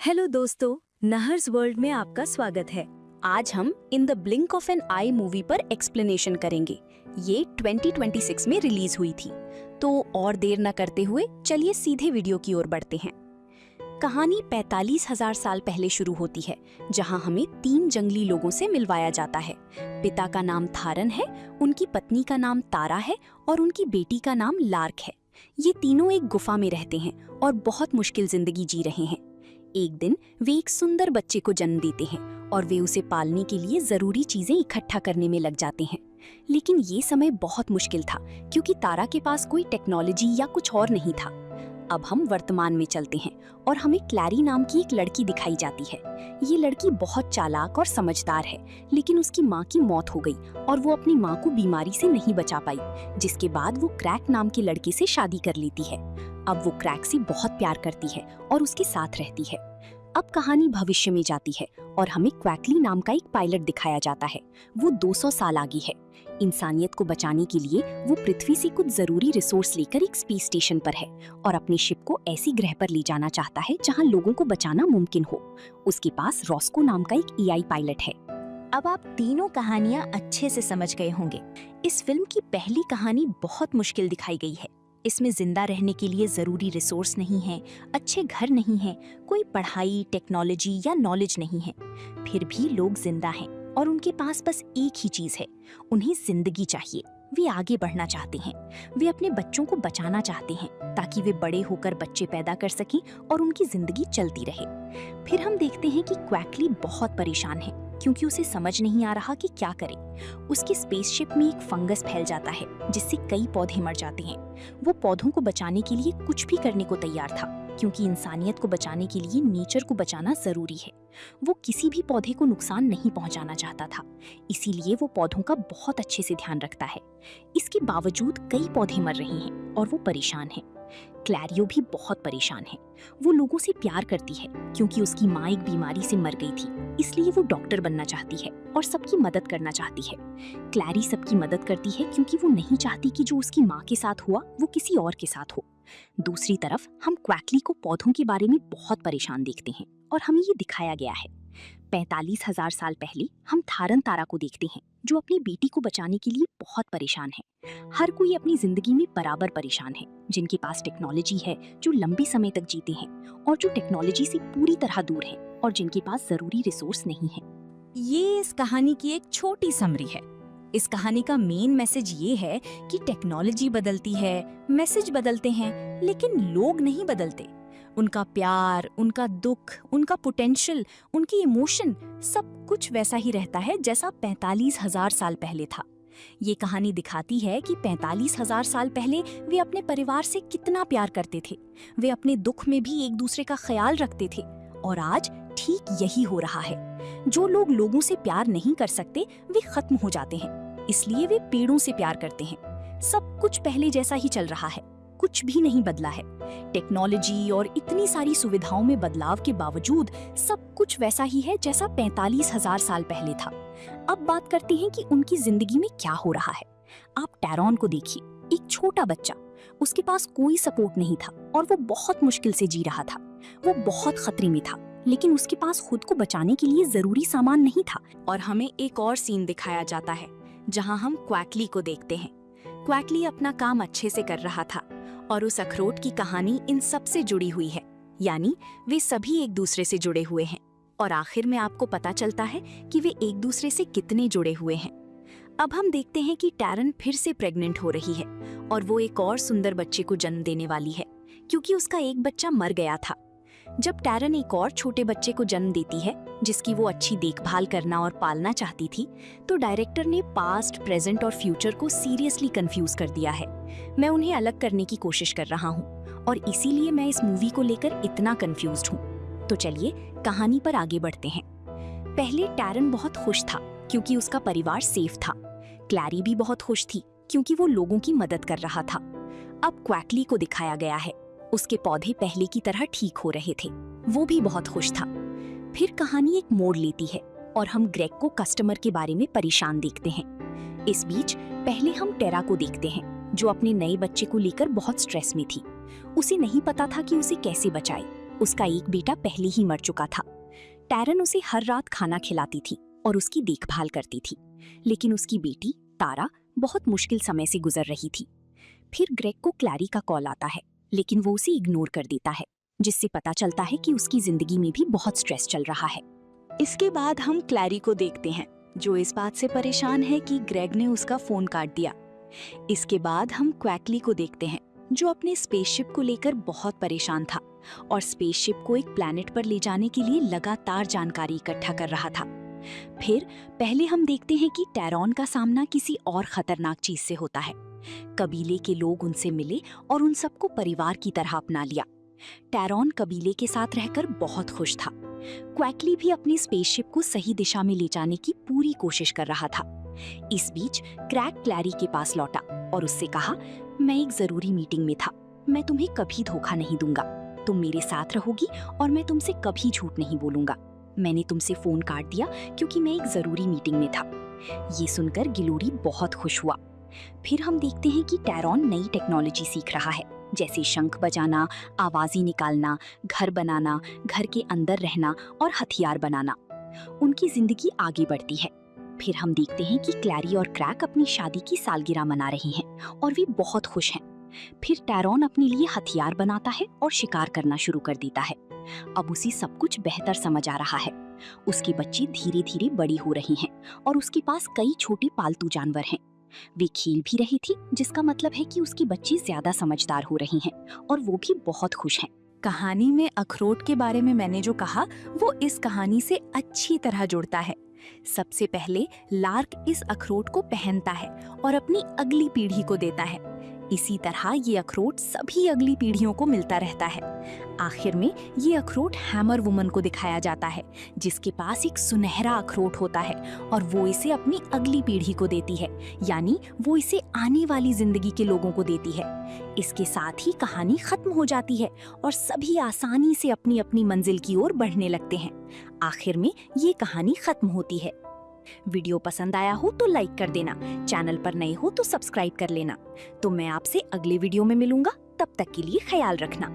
Hello दोस्तों, नहर्स world में आपका स्वागत है। आज हम in the blink of an eye movie पर एक्सप्लेनेशन करेंगे। ये 2026 में रिलीज हुई थी। तो और देर न करते हुए चलिए सीधे वीडियो की ओर बढ़ते हैं। कहानी 45,000 साल पहले शुरू होती है, जहां हमें 3 जंगली लोगों से मिलवाया जाता है। पिता का नाम थारन है, उनकी पत्नी का नाम तारा है और उनकी बेटी का नाम लार्क है। ये तीनों एक गुफा में रहते हैं और बहुत मुश्किल जिंदगी जी रहे हैं। एक दिन वे एक सुंदर बच्चे को जन्म देते हैं और वे उसे पालने के लिए जरूरी चीजें इकट्ठा करने में लग जाते हैं। लेकिन ये समय बहुत मुश्किल था, क्योंकि तारा के पास कोई टेक्नोलॉजी या कुछ और नहीं था। अब हम वर्तमान में चलते हैं और हमें क्लैरी नाम की एक लड़की दिखाई जाती है। ये लड़की बहुत चालाक और समझदार है, लेकिन उसकी माँ की मौत हो गई और वो अपनी माँ को बीमारी से नहीं बचा पाई, जिसके बाद वो क्रैक नाम के लड़के से शादी कर लेती है। अब वो क्रैक से बहुत प्यार करती है और उसके साथ रहती है। अब कहानी भविष्य में जाती है और हमें क्वैकली नाम का एक पायलट दिखाया जाता है। वो 200 साल आगे है। इंसानियत को बचाने के लिए वो पृथ्वी से कुछ जरूरी रिसोर्स लेकर एक स्पेस स्टेशन पर है और अपनी शिप को ऐसी ग्रह पर ले जाना चाहता है जहां लोगों को बचाना मुमकिन हो। उसके पास रॉस्को नाम का एक एआई पायलट है। अब आप तीनों कहानियां अच्छे से समझ गए होंगे। इस फिल्म की पहली कहानी बहुत मुश्किल दिखाई गई है। इसमें जिंदा रहने के लिए जरूरी रिसोर्स नहीं है, अच्छे घर नहीं है, कोई पढ़ाई, टेक्नोलॉजी या नॉलेज नहीं है। फिर भी लोग जिंदा हैं और उनके पास बस एक ही चीज है, उन्हें जिंदगी चाहिए। वे आगे बढ़ना चाहते हैं। वे अपने बच्चों को बचाना चाहते हैं ताकि वे बड़े होकर बच्चे पैदा कर सकें और उनकी जिंदगी चलती रहे। फिर हम देखते हैं कि क्वैकली बहुत परेशान है, क्योंकि उसे समझ नहीं आ रहा कि क्या करे। उसकी स्पेसशिप में एक फंगस फैल जाता है, जिससे कई पौधे मर जाते हैं। वो पौधों को बचाने के लिए कुछ भी करने को तैयार था, क्योंकि इंसानियत को बचाने के लिए नेचर को बचाना जरूरी है। वो किसी भी पौधे को नुकसान नहीं पहुंचाना चाहता था, इसीलिए वो पौधों का बहुत अच्छे से ध्यान रखता है। इसके बावजूद कई पौधे मर रहे हैं और वो परेशान है। क्लैरियो भी बहुत परेशान है। वो लोगों से प्यार करती है, क्योंकि उसकी माँ एक बीमारी से मर गई थी, इसलिए वो डॉक्टर बनना चाहती है और सबकी मदद करना चाहती है। क्लैरी सबकी मदद करती है क्योंकि वो नहीं चाहती कि जो उसकी माँ के साथ हुआ वो किसी और के साथ हो। दूसरी तरफ हम क्वैकली को पौधों के बारे में बहुत परेशान देखते हैं और हमें ये दिखाया गया है। 45,000 साल पहले हम थारन तारा को देखते हैं, जो अपनी बेटी को बचाने के लिए बहुत परेशान है। हर कोई अपनी जिंदगी में बराबर परेशान है। जिनके पास टेक्नोलॉजी है, जो लंबे समय तक जीते हैं, और जो टेक्नोलॉजी से पूरी तरह दूर है और जिनके पास जरूरी रिसोर्स नहीं है। ये इस कहानी की एक छोटी समरी है। इस कहानी का मेन मैसेज ये है कि टेक्नोलॉजी बदलती है, मैसेज बदलते हैं, लेकिन लोग नहीं बदलते। उनका प्यार, उनका दुख, उनका पोटेंशियल, उनकी इमोशन, सब कुछ वैसा ही रहता है जैसा 45,000 साल पहले था। ये कहानी दिखाती है कि 45,000 साल पहले वे अपने परिवार से कितना प्यार करते थे। वे अपने दुख में भी एक दूसरे का ख्याल रखते थे, और आज ठीक यही हो रहा है। जो लोग लोगों से प्यार नहीं कर सकते, वे खत्म हो जाते हैं, इसलिए वे पेड़ों से प्यार करते हैं। सब कुछ पहले जैसा ही चल रहा है, कुछ भी नहीं बदला है। टेक्नोलॉजी और इतनी सारी सुविधाओं में बदलाव के बावजूद सब कुछ वैसा ही है जैसा 45,000 साल पहले था। अब बात करते हैं कि उनकी जिंदगी में क्या हो रहा है। आप टैरॉन को देखिए, एक छोटा बच्चा। उसके पास कोई सपोर्ट नहीं था और वो बहुत मुश्किल से जी रहा था। वो बहुत खतरे में था, लेकिन उसके पास खुद को बचाने के लिए जरूरी सामान नहीं था। और हमें एक और सीन दिखाया जाता है, जहां हम क्वैकली को देखते हैं। क्वैकली अपना काम अच्छे से कर रहा था और उस अखरोट की कहानी इन सब से जुड़ी हुई है, यानी वे सभी एक दूसरे से जुड़े हुए हैं। और आखिर में आपको पता चलता है कि वे एक दूसरे से कितने जुड़े हुए हैं। अब हम देखते हैं कि टैरन फिर से प्रेग्नेंट हो रही है और वो एक और सुंदर बच्चे को जन्म देने वाली है, क्योंकि उसका एक बच्चा मर गया था। जब टैरन एक और छोटे बच्चे को जन्म देती है, जिसकी वो अच्छी देखभाल करना और पालना चाहती थी, तो डायरेक्टर ने पास्ट, प्रेजेंट और फ्यूचर को सीरियसली कंफ्यूज कर दिया है। मैं उन्हें अलग करने की कोशिश कर रहा हूँ और इसीलिए मैं इस मूवी को लेकर इतना कंफ्यूज्ड हूँ। तो चलिए कहानी पर आगे बढ़ते हैं। पहले टैरन बहुत खुश था, क्योंकि उसका परिवार सेफ था। क्लैरी भी बहुत खुश थी, क्योंकि वो लोगों की मदद कर रहा था। अब क्वैकली को दिखाया गया है। उसके पौधे पहले की तरह ठीक हो रहे थे, वो भी बहुत खुश था। फिर कहानी एक मोड़ लेती है और हम ग्रेग को कस्टमर के बारे में परेशान देखते हैं। इस बीच पहले हम टेरा को देखते हैं, जो अपने नए बच्चे को लेकर बहुत स्ट्रेस में थी। उसे नहीं पता था कि उसे कैसे बचाए। उसका एक बेटा पहले ही मर चुका था। टैरन उसे हर रात खाना खिलाती थी और उसकी देखभाल करती थी, लेकिन उसकी बेटी तारा बहुत मुश्किल समय से गुजर रही थी। फिर ग्रेग को क्लैरी का कॉल आता है, लेकिन वो उसे इग्नोर कर देता है, जिससे पता चलता है कि उसकी जिंदगी में भी बहुत स्ट्रेस चल रहा है। इसके बाद हम क्लैरी को देखते हैं, जो इस बात से परेशान है कि ग्रेग ने उसका फोन काट दिया। इसके बाद हम क्वैकली को देखते हैं, जो अपने स्पेसशिप को लेकर बहुत परेशान था और स्पेसशिप को एक प्लैनेट पर ले जाने के लिए लगातार जानकारी इकट्ठा कर रहा था। फिर पहले हम देखते हैं कि टैरॉन का सामना किसी और खतरनाक चीज से होता है। कबीले के लोग उनसे मिले और उन सबको परिवार की तरह अपना लिया। टैरॉन कबीले के साथ रहकर बहुत खुश था। क्वैकली भी अपनी स्पेसशिप को सही दिशा में ले जाने की पूरी कोशिश कर रहा था। इस बीच क्रैक क्लैरी के पास लौटा और उससे कहा, मैं एक जरूरी मीटिंग में था, मैं तुम्हें कभी धोखा नहीं दूंगा, तुम मेरे साथ रहोगी और मैं तुमसे कभी झूठ नहीं बोलूंगा। मैंने तुमसे फोन काट दिया क्योंकि मैं एक जरूरी मीटिंग में था। ये सुनकर गिलोरी बहुत खुश हुआ। फिर हम देखते हैं कि टैरॉन नई टेक्नोलॉजी सीख रहा है, जैसे शंख बजाना, आवाजें निकालना, घर बनाना, घर के अंदर रहना और हथियार बनाना। उनकी जिंदगी आगे बढ़ती है। फिर हम देखते हैं कि क्लैरी और क्रैक अपनी शादी की सालगिरह मना रही हैं और वे बहुत खुश हैं। फिर टैरॉन अपने लिए हथियार बनाता है और शिकार करना शुरू कर देता है। अब उसे सब कुछ बेहतर समझ आ रहा है। उसकी बच्ची धीरे धीरे बड़ी हो रही हैं और उसके पास कई छोटे पालतू जानवर हैं। वे खेल भी रही थी, जिसका मतलब है कि उसकी बच्ची ज्यादा समझदार हो रही हैं और वो भी बहुत खुश हैं। कहानी में अखरोट के बारे में मैंने जो कहा, वो इस कहानी से अच्छी तरह जुड़ता है। सबसे पहले लार्क इस अखरोट को पहनता है और अपनी अगली पीढ़ी को देता है। इसी तरह ये अखरोट सभी अगली पीढ़ियों को मिलता रहता है। आखिर में ये अखरोट हैमर वुमन को दिखाया जाता है, जिसके पास एक सुनहरा अखरोट होता है और वो इसे अपनी अगली पीढ़ी को देती है, यानी वो इसे आने वाली जिंदगी के लोगों को देती है। इसके साथ ही कहानी खत्म हो जाती है और सभी आसानी से अपनी अपनी मंजिल की ओर बढ़ने लगते हैं। आखिर में ये कहानी खत्म होती है। वीडियो पसंद आया हो तो लाइक कर देना, चैनल पर नए हो तो सब्सक्राइब कर लेना। तो मैं आपसे अगले वीडियो में मिलूंगा, तब तक के लिए ख्याल रखना।